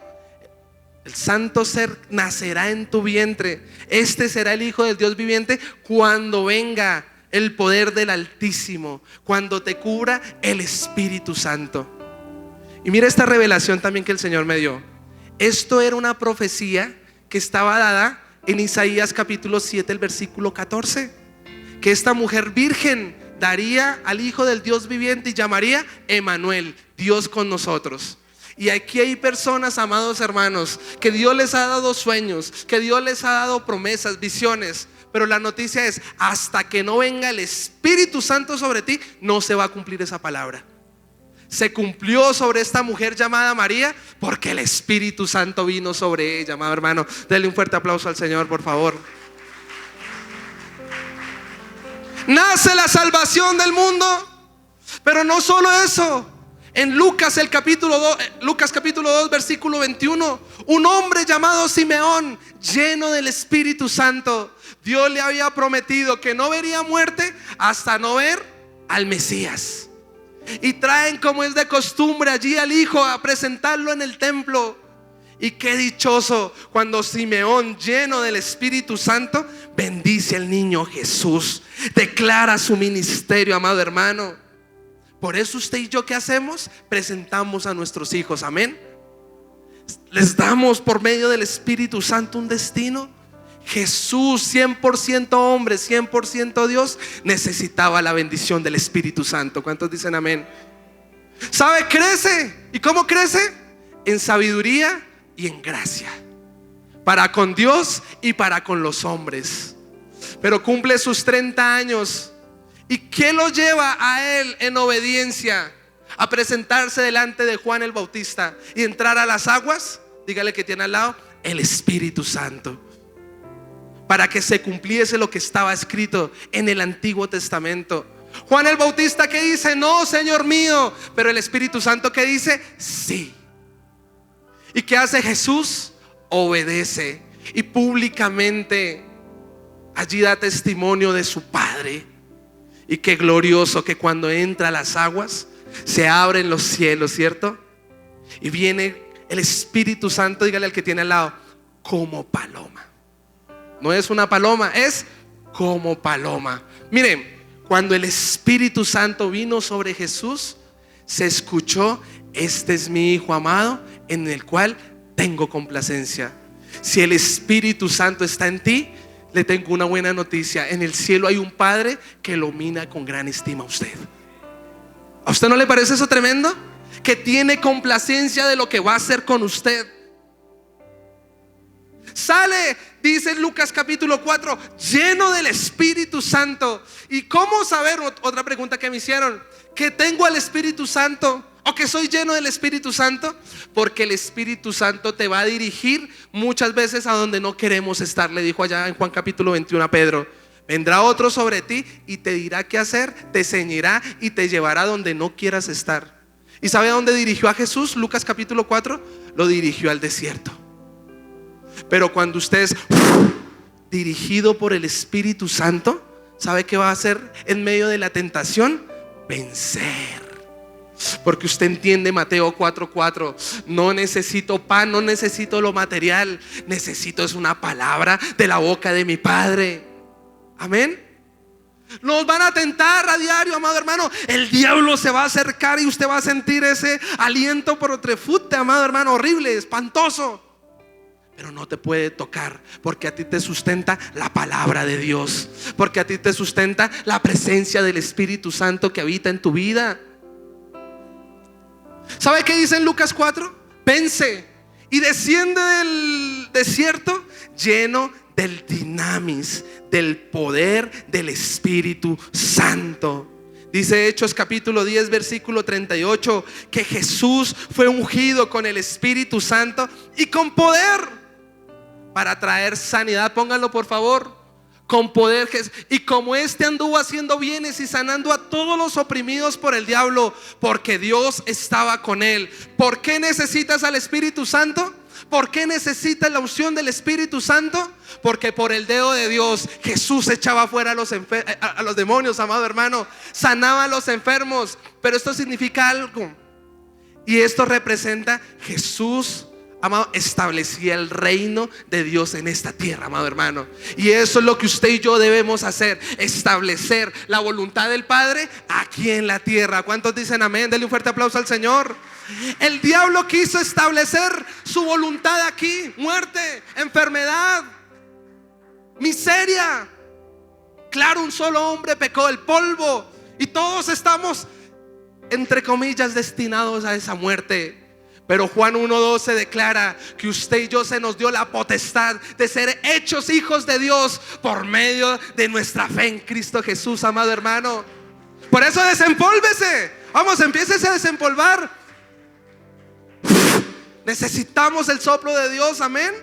Speaker 1: El santo ser nacerá en tu vientre. Este será el Hijo del Dios viviente cuando venga el poder del Altísimo, cuando te cubra el Espíritu Santo. Y mira esta revelación también que el Señor me dio. Esto era una profecía que estaba dada en Isaías capítulo 7, el versículo 14, que esta mujer virgen daría al Hijo del Dios viviente y llamaría Emmanuel, Dios con nosotros. Y aquí hay personas, amados hermanos, que Dios les ha dado sueños, que Dios les ha dado promesas, visiones, pero la noticia es: hasta que no venga el Espíritu Santo sobre ti, no se va a cumplir esa palabra. se cumplió sobre esta mujer llamada María porque el Espíritu Santo vino sobre ella, amado hermano. Denle un fuerte aplauso al Señor, por favor. Nace la salvación del mundo, pero no solo eso. En Lucas capítulo 2, versículo 21, un hombre llamado Simeón, lleno del Espíritu Santo, Dios le había prometido que no vería muerte hasta no ver al Mesías. Y traen, como es de costumbre, allí al hijo a presentarlo en el templo. Y qué dichoso cuando Simeón, lleno del Espíritu Santo, bendice al niño Jesús, declara su ministerio, amado hermano. Por eso usted y yo, ¿qué hacemos? Presentamos a nuestros hijos, amén. Les damos por medio del Espíritu Santo un destino. Jesús, 100% hombre, 100% Dios, necesitaba la bendición del Espíritu Santo. ¿Cuántos dicen amén? ¿Sabe? Crece. ¿Y cómo crece? En sabiduría y en gracia, para con Dios y para con los hombres. Pero cumple sus 30 años. ¿Y qué lo lleva a él en obediencia a presentarse delante de Juan el Bautista y entrar a las aguas? Dígale que tiene al lado: el Espíritu Santo. Para que se cumpliese lo que estaba escrito en el Antiguo Testamento. Juan el Bautista, ¿qué dice? No, Señor mío. Pero el Espíritu Santo, ¿qué dice? Sí. ¿Y qué hace Jesús? Obedece. Y públicamente allí da testimonio de su Padre. Y qué glorioso que cuando entra a las aguas se abren los cielos, ¿cierto? Y viene el Espíritu Santo, dígale al que tiene al lado, como paloma. No es una paloma, es como paloma. Miren, cuando el Espíritu Santo vino sobre Jesús, se escuchó: este es mi Hijo amado, en el cual tengo complacencia. Si el Espíritu Santo está en ti, le tengo una buena noticia: en el cielo hay un Padre que lo mira con gran estima a usted. ¿A usted no le parece eso tremendo? Que tiene complacencia de lo que va a hacer con usted. Sale, dice en Lucas capítulo 4, lleno del Espíritu Santo. ¿Y cómo saber? Otra pregunta que me hicieron: ¿que tengo al Espíritu Santo? ¿O que soy lleno del Espíritu Santo? Porque el Espíritu Santo te va a dirigir muchas veces a donde no queremos estar. Le dijo allá en Juan capítulo 21 a Pedro: vendrá otro sobre ti y te dirá qué hacer, te ceñirá y te llevará donde no quieras estar. ¿Y sabe a dónde dirigió a Jesús? Lucas capítulo 4, lo dirigió al desierto. Pero cuando usted es dirigido por el Espíritu Santo, ¿sabe qué va a hacer en medio de la tentación? Vencer. Porque usted entiende Mateo 4:4: no necesito pan, no necesito lo material, necesito es una palabra de la boca de mi Padre. Amén. Nos van a tentar a diario, amado hermano. El diablo se va a acercar y usted va a sentir ese aliento por otrefute, amado hermano, horrible, espantoso. Pero no te puede tocar, porque a ti te sustenta la palabra de Dios, porque a ti te sustenta la presencia del Espíritu Santo que habita en tu vida. ¿Sabe qué dice en Lucas 4? Vence y desciende del desierto lleno del dinamis, del poder del Espíritu Santo. Dice Hechos capítulo 10 versículo 38 que Jesús fue ungido con el Espíritu Santo y con poder para traer sanidad. Pónganlo por favor. Con poder. Y como este anduvo haciendo bienes y sanando a todos los oprimidos por el diablo, porque Dios estaba con él. ¿Por qué necesitas al Espíritu Santo? ¿Por qué necesitas la unción del Espíritu Santo? Porque por el dedo de Dios Jesús echaba fuera a los demonios, amado hermano. Sanaba a los enfermos. Pero esto significa algo, y esto representa: Jesús, amado, establecía el reino de Dios en esta tierra, amado hermano. Y eso es lo que usted y yo debemos hacer: establecer la voluntad del Padre aquí en la tierra. ¿Cuántos dicen amén? Denle un fuerte aplauso al Señor. El diablo quiso establecer su voluntad aquí: muerte, enfermedad, miseria. Claro, un solo hombre pecó, el polvo, y todos estamos, entre comillas, destinados a esa muerte. Pero Juan 1:12 declara que usted y yo se nos dio la potestad de ser hechos hijos de Dios por medio de nuestra fe en Cristo Jesús, amado hermano. Por eso desempólvese. Vamos, empiécese a desempolvar. Necesitamos el soplo de Dios, amén.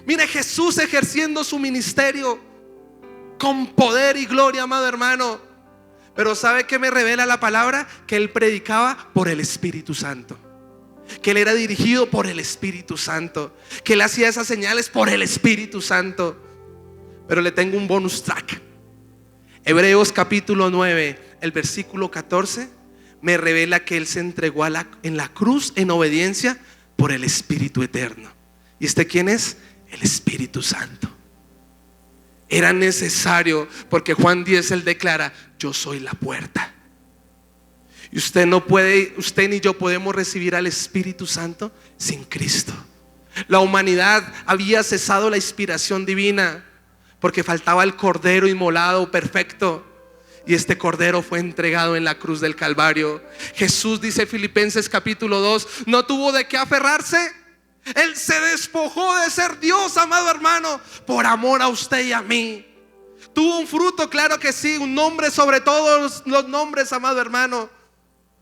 Speaker 1: Mire, Jesús ejerciendo su ministerio con poder y gloria, amado hermano. Pero ¿sabe qué me revela la palabra? Que Él predicaba por el Espíritu Santo, que Él era dirigido por el Espíritu Santo, que Él hacía esas señales por el Espíritu Santo. Pero le tengo un bonus track. Hebreos capítulo 9, el versículo 14 me revela que Él se entregó en la cruz en obediencia por el Espíritu eterno. ¿Y este quién es? El Espíritu Santo. Era necesario, porque Juan 10 Él declara: yo soy la puerta. Y usted no puede, usted ni yo podemos recibir al Espíritu Santo sin Cristo. La humanidad había cesado la inspiración divina porque faltaba el Cordero inmolado perfecto. Y este Cordero fue entregado en la cruz del Calvario. Jesús, dice Filipenses capítulo 2, no tuvo de qué aferrarse. Él se despojó de ser Dios, amado hermano, por amor a usted y a mí. Tuvo un fruto, claro que sí, un nombre sobre todos los nombres, amado hermano.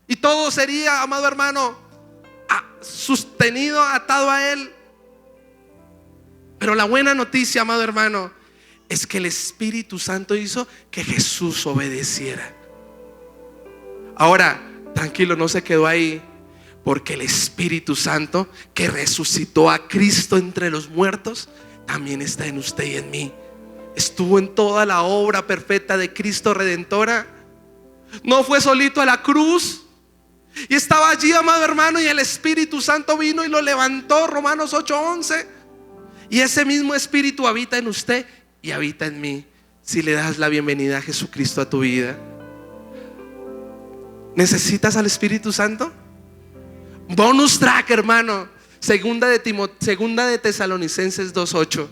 Speaker 1: Y todo sería, amado hermano, sostenido, atado a Él. Pero la buena noticia, amado hermano, es que el Espíritu Santo hizo que Jesús obedeciera. Ahora, tranquilo, no se quedó ahí, porque el Espíritu Santo que resucitó a Cristo entre los muertos también está en usted y en mí. Estuvo en toda la obra perfecta de Cristo redentora. No fue solito a la cruz y estaba allí, amado hermano, y el Espíritu Santo vino y lo levantó. Romanos 8:11. Y ese mismo Espíritu habita en usted y habita en mí, si le das la bienvenida a Jesucristo a tu vida. ¿Necesitas al Espíritu Santo? Bonus track, hermano. Segunda de Tesalonicenses 2:8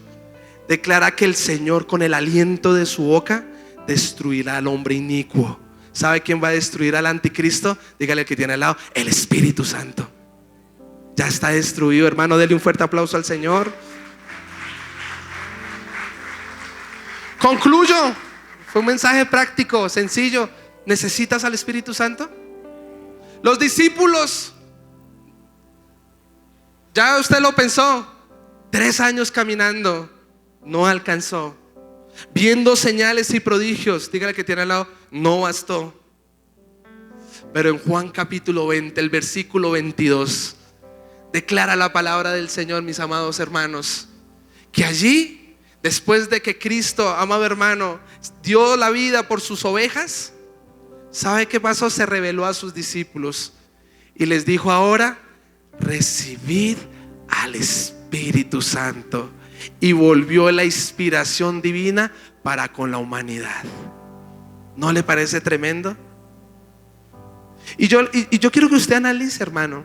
Speaker 1: declara que el Señor con el aliento de su boca destruirá al hombre inicuo. ¿Sabe quién va a destruir al anticristo? Dígale al que tiene al lado: el Espíritu Santo. Ya está destruido, hermano. Dele un fuerte aplauso al Señor. Concluyo. Fue un mensaje práctico, sencillo. ¿Necesitas al Espíritu Santo? Los discípulos, ya usted lo pensó, 3 años caminando, no alcanzó. Viendo señales y prodigios, dígale que tiene al lado, no bastó. Pero en Juan capítulo 20, el versículo 22, declara la palabra del Señor, mis amados hermanos, que allí, después de que Cristo, amado hermano, dio la vida por sus ovejas, ¿sabe qué pasó? Se reveló a sus discípulos y les dijo: ahora recibid al Espíritu Santo. Y volvió la inspiración divina para con la humanidad. ¿No le parece tremendo? Y yo quiero que usted analice, hermano.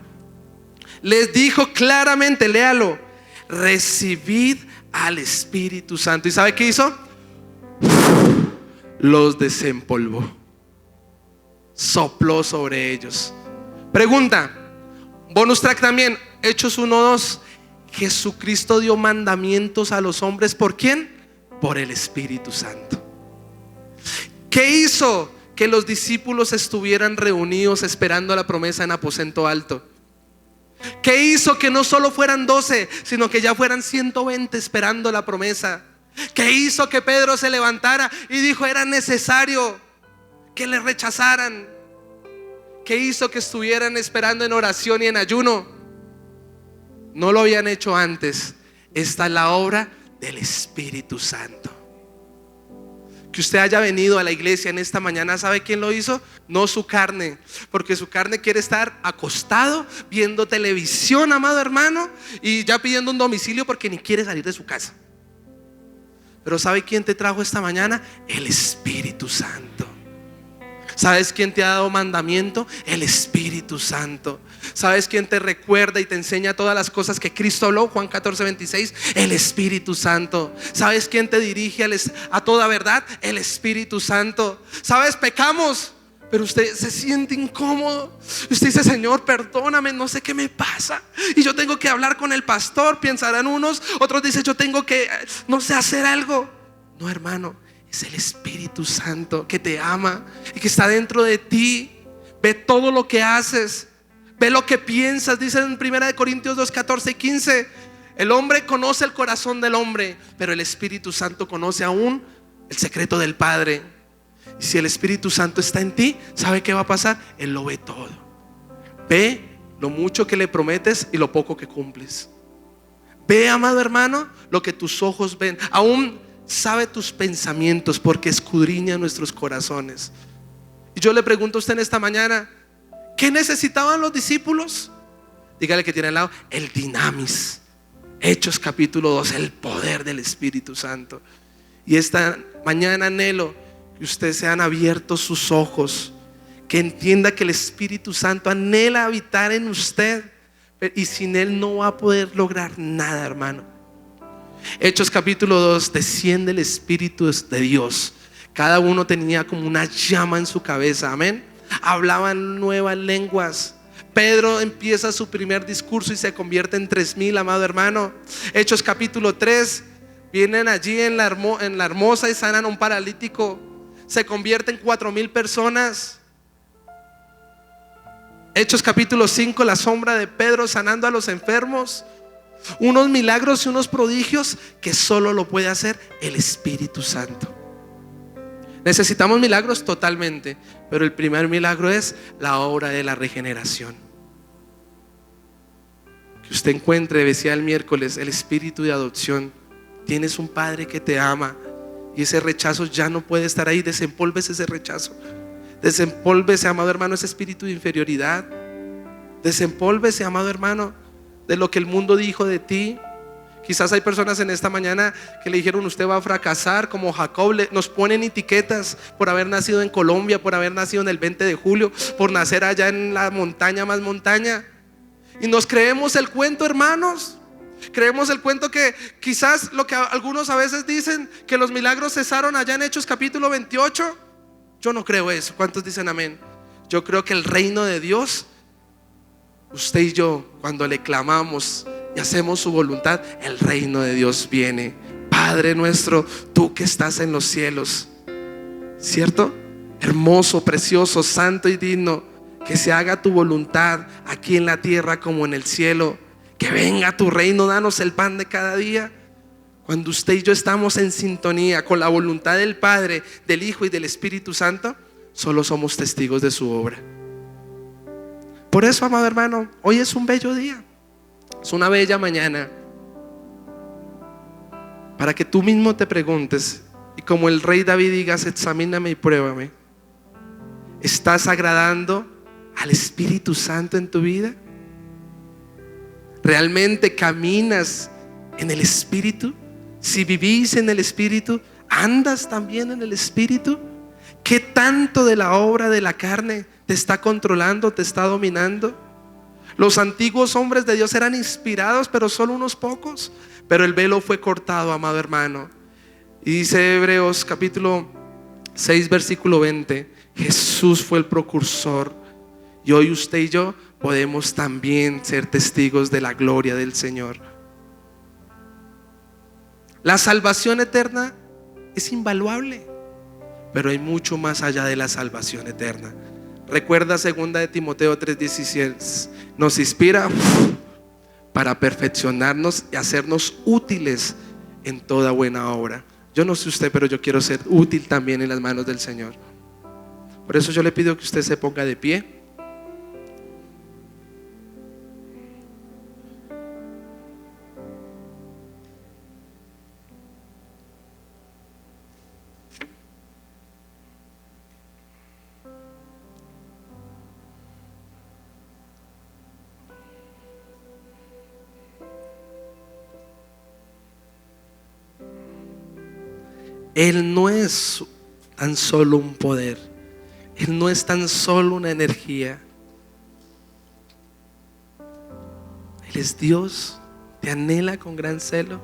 Speaker 1: Les dijo claramente, léalo: recibid al Espíritu Santo. ¿Y sabe qué hizo? Los desempolvó, sopló sobre ellos. Pregunta, bonus track también, Hechos 1:2. Jesucristo dio mandamientos a los hombres. ¿Por quién? Por el Espíritu Santo. ¿Qué hizo que los discípulos estuvieran reunidos esperando la promesa en aposento alto? ¿Qué hizo que no solo fueran 12, sino que ya fueran 120 esperando la promesa? ¿Qué hizo que Pedro se levantara y dijo era necesario que le rechazaran? ¿Qué hizo que estuvieran esperando en oración y en ayuno? No lo habían hecho antes. Esta es la obra del Espíritu Santo. Que usted haya venido a la iglesia en esta mañana, ¿sabe quién lo hizo? No su carne, porque su carne quiere estar acostado viendo televisión, amado hermano, y ya pidiendo un domicilio porque ni quiere salir de su casa. Pero ¿sabe quién te trajo esta mañana? El Espíritu Santo. ¿Sabes quién te ha dado mandamiento? El Espíritu Santo. ¿Sabes quién te recuerda y te enseña todas las cosas que Cristo habló? Juan 14:26. El Espíritu Santo. ¿Sabes quién te dirige a toda verdad? El Espíritu Santo. ¿Sabes? Pecamos, pero usted se siente incómodo. Usted dice: Señor, perdóname, no sé qué me pasa y yo tengo que hablar con el pastor. Pensarán unos, otros dicen: yo tengo que, no sé, hacer algo. No, hermano, es el Espíritu Santo que te ama y que está dentro de ti. ve todo lo que haces, ve lo que piensas. Dice en 1 Corintios 2, 14 y 15: el hombre conoce el corazón del hombre, pero el Espíritu Santo conoce aún el secreto del Padre. Y si el Espíritu Santo está en ti, ¿sabe qué va a pasar? Él lo ve todo. Ve lo mucho que le prometes y lo poco que cumples. Ve, amado hermano, lo que tus ojos ven. Aún sabe tus pensamientos, porque escudriña nuestros corazones. Y yo le pregunto a usted en esta mañana: ¿qué necesitaban los discípulos? Dígale que tiene al lado: el dinamis. Hechos capítulo 2, el poder del Espíritu Santo. Y esta mañana anhelo que ustedes sean abiertos sus ojos, que entienda que el Espíritu Santo anhela habitar en usted, y sin Él no va a poder lograr nada, hermano. Hechos capítulo 2, desciende el Espíritu de Dios. Cada uno tenía como una llama en su cabeza, amén. Hablaban nuevas lenguas. Pedro empieza su primer discurso y se convierte en 3,000, amado hermano. Hechos capítulo 3, vienen allí en la hermosa y sanan a un paralítico. Se convierten 4,000 personas. Hechos capítulo 5, la sombra de Pedro sanando a los enfermos. Unos milagros y unos prodigios que solo lo puede hacer el Espíritu Santo. Necesitamos milagros totalmente, pero el primer milagro es la obra de la regeneración. Que usted encuentre, decía el miércoles, el espíritu de adopción. Tienes un padre que te ama, y ese rechazo ya no puede estar ahí. Desempólvese ese rechazo. Desempólvese, amado hermano, ese espíritu de inferioridad. Desempólvese, amado hermano, de lo que el mundo dijo de ti. Quizás hay personas en esta mañana que le dijeron: usted va a fracasar como Jacob. Nos ponen etiquetas por haber nacido en Colombia, por haber nacido en el 20 de julio, por nacer allá en la montaña más montaña. Y nos creemos el cuento, hermanos. Creemos el cuento que quizás lo que algunos a veces dicen, que los milagros cesaron allá en Hechos capítulo 28. Yo no creo eso. ¿Cuántos dicen amén? Yo creo que el reino de Dios, usted y yo, cuando le clamamos y hacemos su voluntad, el reino de Dios viene. Padre nuestro, tú que estás en los cielos, ¿cierto? Hermoso, precioso, santo y digno, que se haga tu voluntad aquí en la tierra como en el cielo. Que venga tu reino, danos el pan de cada día. Cuando usted y yo estamos en sintonía con la voluntad del Padre, del Hijo y del Espíritu Santo, solo somos testigos de su obra. Por eso, amado hermano, hoy es un bello día. Es una bella mañana para que tú mismo te preguntes, y como el rey David digas: examíname y pruébame. ¿Estás agradando al Espíritu Santo en tu vida? ¿Realmente caminas en el Espíritu? Si vivís en el Espíritu, ¿andas también en el Espíritu? ¿Qué tanto de la obra de la carne te está controlando, te está dominando? Los antiguos hombres de Dios eran inspirados, pero solo unos pocos. Pero el velo fue cortado, amado hermano. Y dice Hebreos capítulo 6, versículo 20: Jesús fue el precursor, y hoy usted y yo podemos también ser testigos de la gloria del Señor. La salvación eterna es invaluable, pero hay mucho más allá de la salvación eterna. Recuerda 2 de Timoteo 3:16, nos inspira para perfeccionarnos y hacernos útiles en toda buena obra. Yo no sé usted, pero yo quiero ser útil también en las manos del Señor. Por eso yo le pido que usted se ponga de pie. Él no es tan solo un poder. Él no es tan solo una energía. Él es Dios. Te anhela con gran celo.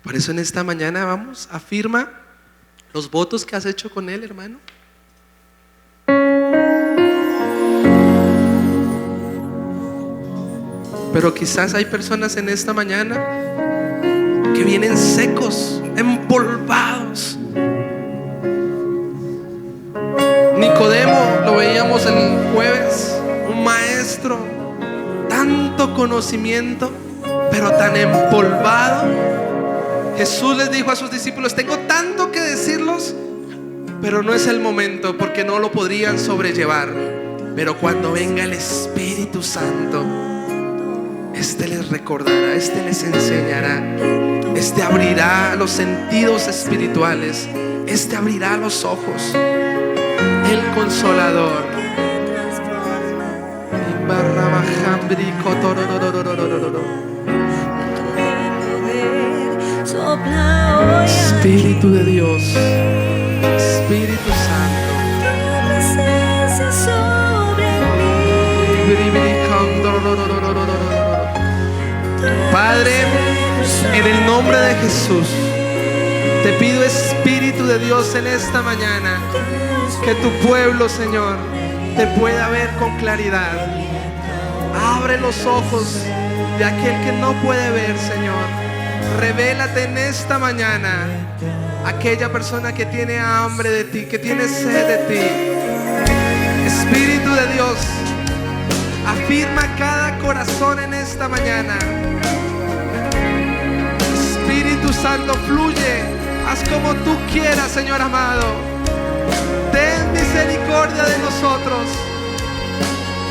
Speaker 1: Por eso en esta mañana vamos, afirma los votos que has hecho con Él, hermano. Pero quizás hay personas en esta mañana que vienen secos, empolvados. Nicodemo, lo veíamos el jueves, un maestro, tanto conocimiento, pero tan empolvado. Jesús les dijo a sus discípulos: tengo tanto que decirlos, pero no es el momento, porque no lo podrían sobrellevar. Pero cuando venga el Espíritu Santo, este les recordará, este les enseñará, este abrirá los sentidos espirituales, este abrirá los ojos. El Consolador. Espíritu de Dios, Espíritu Santo, Padre, en el nombre de Jesús, te pido, Espíritu de Dios, en esta mañana, que tu pueblo, Señor, te pueda ver con claridad. Abre los ojos de aquel que no puede ver, Señor. Revélate en esta mañana a aquella persona que tiene hambre de ti, que tiene sed de ti. Espíritu de Dios, afirma cada corazón en esta mañana. Espíritu Santo, fluye, haz como tú quieras, Señor amado. Ten misericordia de nosotros.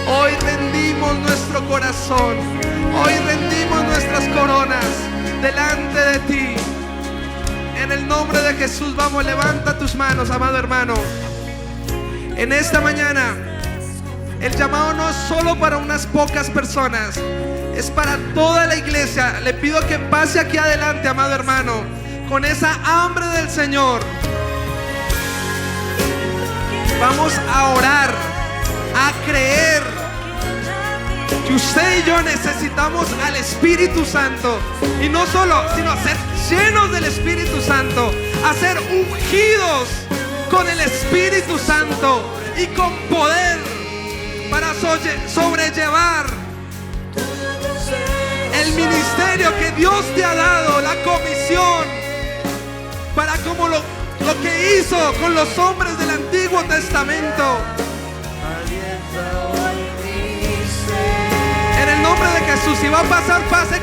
Speaker 1: Hoy rendimos nuestro corazón, hoy rendimos nuestras coronas delante de ti. En el nombre de Jesús, vamos, levanta tus manos, amado hermano. En esta mañana, el llamado no es solo para unas pocas personas, es para toda la iglesia. Le pido que pase aquí adelante, amado hermano, con esa hambre del Señor. Vamos a orar, a creer que usted y yo necesitamos al Espíritu Santo. Y no solo, sino a ser llenos del Espíritu Santo, a ser ungidos con el Espíritu Santo y con poder para sobrellevar el ministerio que Dios te ha dado, la comisión, para como lo que hizo con los hombres del Antiguo Testamento. En el nombre de Jesús, si va a pasar, pase.